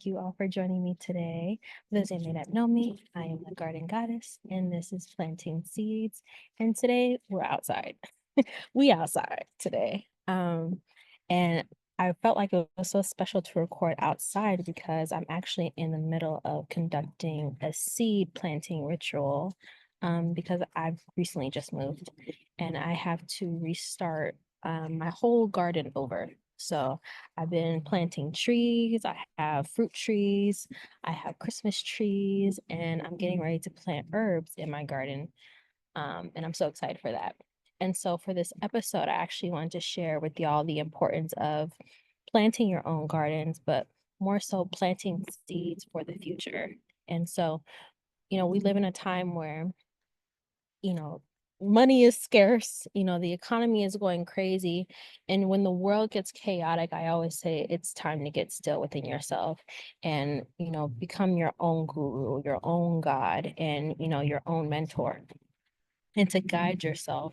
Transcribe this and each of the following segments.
thank you all for joining me today. For those of you that know me, I am the Garden Goddess, and this is Planting Seeds. And today we're outside. We outside today. And I felt like it was so special to record outside because I'm actually in the middle of conducting a seed planting ritual. Because I've recently just moved and I have to restart my whole garden over. So I've been planting trees, I have fruit trees, I have Christmas trees, and I'm getting ready to plant herbs in my garden. And I'm so excited for that. And so for this episode, I actually wanted to share with y'all the importance of planting your own gardens, but more so planting seeds for the future. And so, we live in a time where, you know, money is scarce, the economy is going crazy. And when the world gets chaotic, I always say it's time to get still within yourself and, become your own guru, your own God, and, your own mentor, and to guide yourself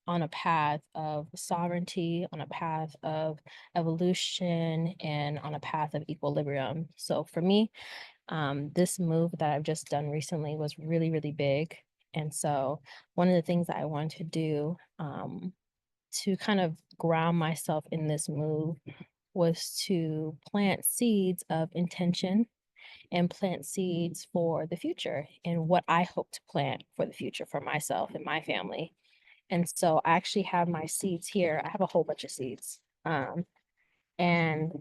on a path of sovereignty, on a path of evolution, and on a path of equilibrium. So for me, this move that I've just done recently was really, really big. And so one of the things that I wanted to do to kind of ground myself in this move was to plant seeds of intention and plant seeds for the future and what I hope to plant for the future for myself and my family. And so I actually have my seeds here. I have a whole bunch of seeds. And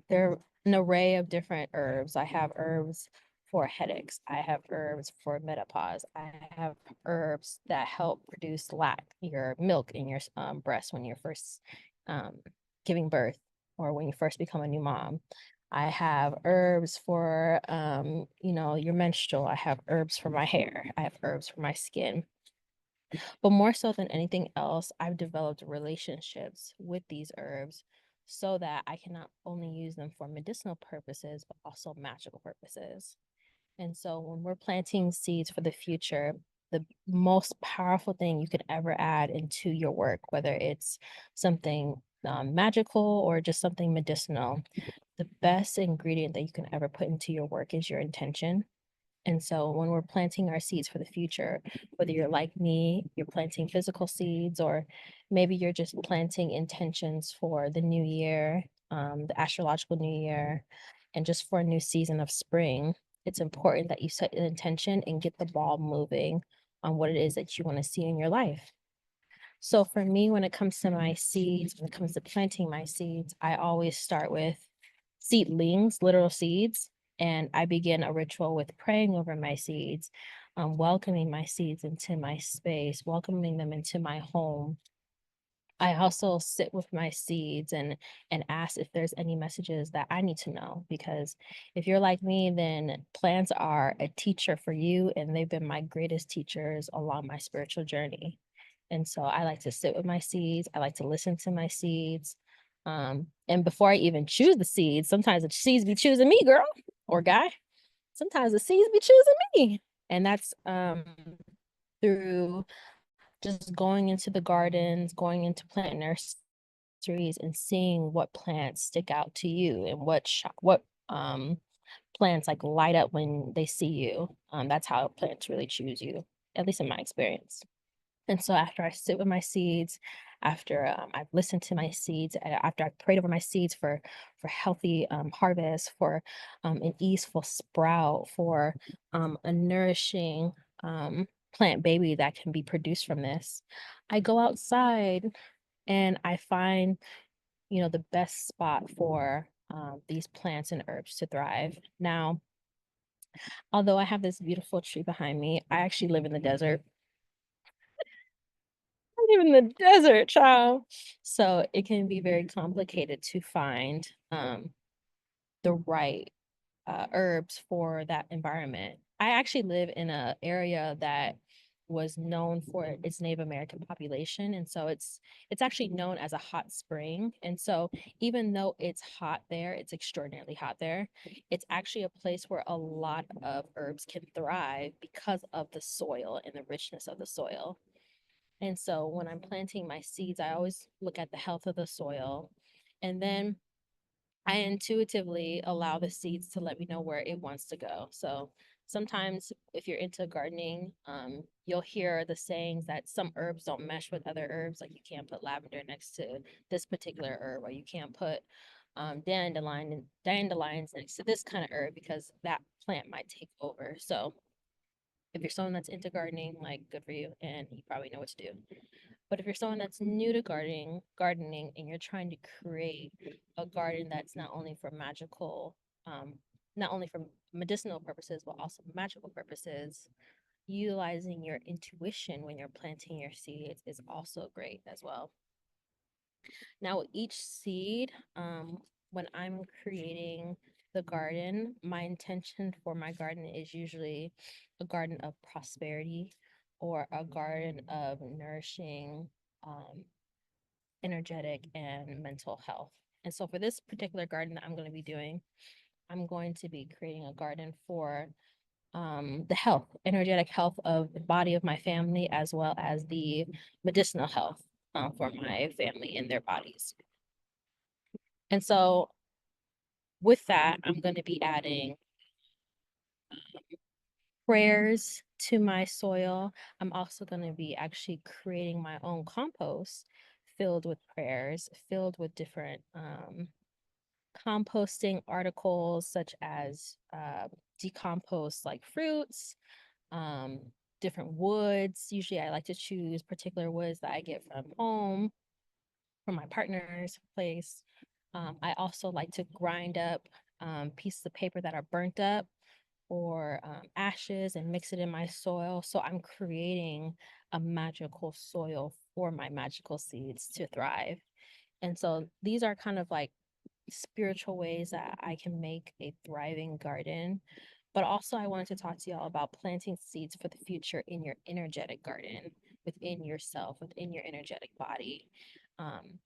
they're an array of different herbs. I have herbs for headaches. I have herbs for menopause. I have herbs that help produce your milk in your breast when you're first um, giving birth or when you first become a new mom. I have herbs for, your menstrual. I have herbs for my hair. I have herbs for my skin. But more so than anything else, I've developed relationships with these herbs so that I can not only use them for medicinal purposes, but also magical purposes. And so when we're planting seeds for the future, the most powerful thing you could ever add into your work, whether it's something magical or just something medicinal, the best ingredient that you can ever put into your work is your intention. And so when we're planting our seeds for the future, whether you're like me, you're planting physical seeds, or maybe you're just planting intentions for the new year, the astrological new year, and just for a new season of spring, it's important that you set an intention and get the ball moving on what it is that you want to see in your life. So for me, when it comes to my seeds, when it comes to planting my seeds, I always start with seedlings, literal seeds, and I begin a ritual with praying over my seeds, welcoming my seeds into my space, welcoming them into my home. I also sit with my seeds and ask if there's any messages that I need to know, because if you're like me, then plants are a teacher for you, and they've been my greatest teachers along my spiritual journey. And so I like to sit with my seeds. I like to listen to my seeds. And before I even choose the seeds, sometimes the seeds be choosing me, girl or guy. Sometimes the seeds be choosing me. And that's through just going into the gardens, going into plant nurseries and seeing what plants stick out to you and what plants like light up when they see you. That's how plants really choose you, at least in my experience. And so after I sit with my seeds, after I've listened to my seeds, after I've prayed over my seeds for healthy harvest, for an easeful sprout, for a nourishing plant baby that can be produced from this, I go outside and I find, the best spot for these plants and herbs to thrive. Now, although I have this beautiful tree behind me, I actually live in the desert. I live in the desert, child. So it can be very complicated to find the right herbs for that environment. I actually live in an area that was known for its Native American population, and so it's actually known as a hot spring. And so even though it's hot there, it's extraordinarily hot there. It's actually a place where a lot of herbs can thrive because of the soil and the richness of the soil. And so when I'm planting my seeds, I always look at the health of the soil. And then I intuitively allow the seeds to let me know where it wants to go. So sometimes if you're into gardening, you'll hear the sayings that some herbs don't mesh with other herbs. Like you can't put lavender next to this particular herb, or you can't put dandelions next to this kind of herb because that plant might take over. So if you're someone that's into gardening, like good for you, and you probably know what to do. But if you're someone that's new to gardening, and you're trying to create a garden that's not only for magical, not only for medicinal purposes, but also magical purposes, utilizing your intuition when you're planting your seeds is also great as well. Now, with each seed, when I'm creating the garden, my intention for my garden is usually a garden of prosperity or a garden of nourishing, energetic, and mental health. And so for this particular garden that I'm going to be doing, I'm going to be creating a garden for the health, energetic health of the body of my family, as well as the medicinal health for my family and their bodies. And so with that, I'm going to be adding prayers to my soil. I'm also going to be actually creating my own compost filled with prayers, filled with different composting articles, such as decompose like fruits, um, different woods. Usually I like to choose particular woods that I get from home, from my partner's place. I also like to grind up pieces of paper that are burnt up, or ashes, and mix it in my soil. So I'm creating a magical soil for my magical seeds to thrive. And so these are kind of like spiritual ways that I can make a thriving garden. But also, I wanted to talk to y'all about planting seeds for the future in your energetic garden, within yourself, within your energetic body. Um,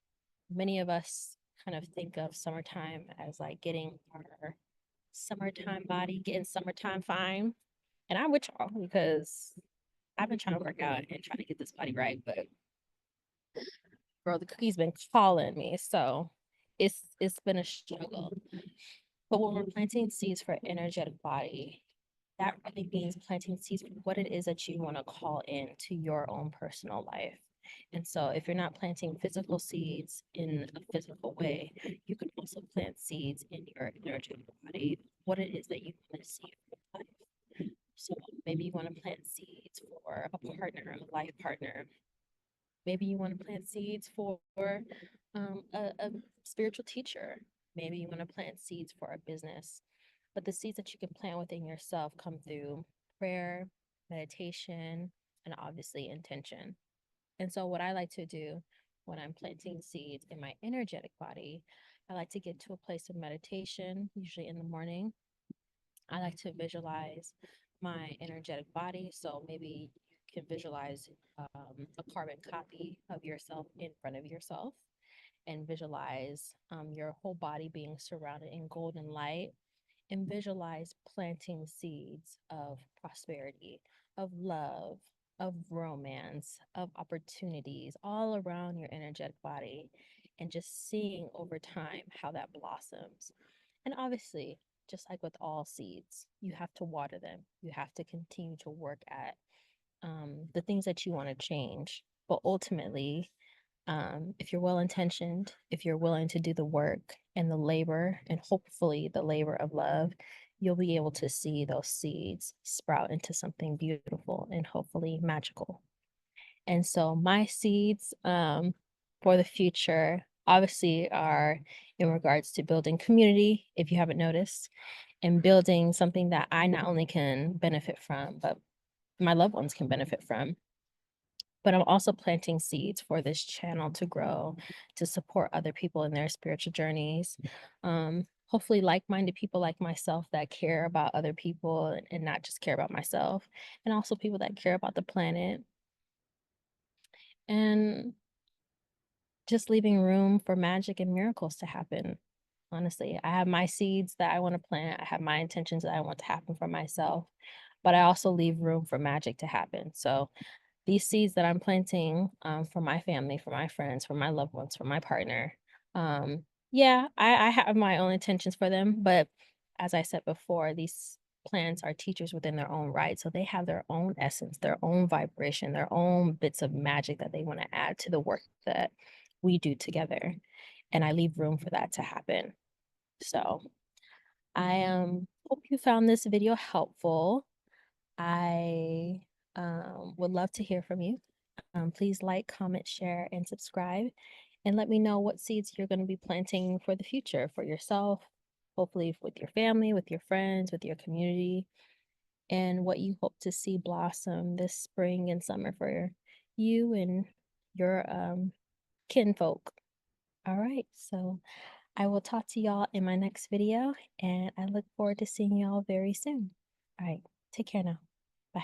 Many of us kind of think of summertime as like getting our summertime body, getting summertime fine. And I'm with y'all because I've been trying to work out and trying to get this body right, but bro, the cookie's been calling me. So it's been a struggle. But when we're planting seeds for energetic body, that really means planting seeds for what it is that you want to call into your own personal life. And so if you're not planting physical seeds in a physical way, you can also plant seeds in your energetic body, what it is that you want to see in your life. So maybe you want to plant seeds for a partner, a life partner. Maybe you want to plant seeds for a spiritual teacher. Maybe you want to plant seeds for a business. But the seeds that you can plant within yourself come through prayer, meditation, and obviously intention. And so, what I like to do when I'm planting seeds in my energetic body, I like to get to a place of meditation, usually in the morning. I like to visualize my energetic body. So maybe you can visualize a carbon copy of yourself in front of yourself, and visualize your whole body being surrounded in golden light, and visualize planting seeds of prosperity, of love, of romance, of opportunities all around your energetic body, and just seeing over time how that blossoms. And obviously, just like with all seeds, you have to water them. You have to continue to work at the things that you want to change. But ultimately, if you're well intentioned, if you're willing to do the work and the labor, and hopefully the labor of love, you'll be able to see those seeds sprout into something beautiful and hopefully magical. And so my seeds for the future obviously are in regards to building community, if you haven't noticed, and building something that I not only can benefit from, but my loved ones can benefit from. But I'm also planting seeds for this channel to grow, to support other people in their spiritual journeys. Hopefully like-minded people like myself that care about other people and not just care about myself, and also people that care about the planet, and just leaving room for magic and miracles to happen. Honestly, I have my seeds that I want to plant. I have my intentions that I want to happen for myself, but I also leave room for magic to happen. So these seeds that I'm planting for my family, for my friends, for my loved ones, for my partner, Yeah, I have my own intentions for them, but as I said before, these plants are teachers within their own right. So they have their own essence, their own vibration, their own bits of magic that they want to add to the work that we do together. And I leave room for that to happen. So I hope you found this video helpful. I would love to hear from you. Please like, comment, share, and subscribe. And let me know what seeds you're going to be planting for the future for yourself, hopefully with your family, with your friends, with your community, and what you hope to see blossom this spring and summer for you and your kinfolk. All right, so I will talk to y'all in my next video, and I look forward to seeing y'all very soon. All right, take care now. Bye.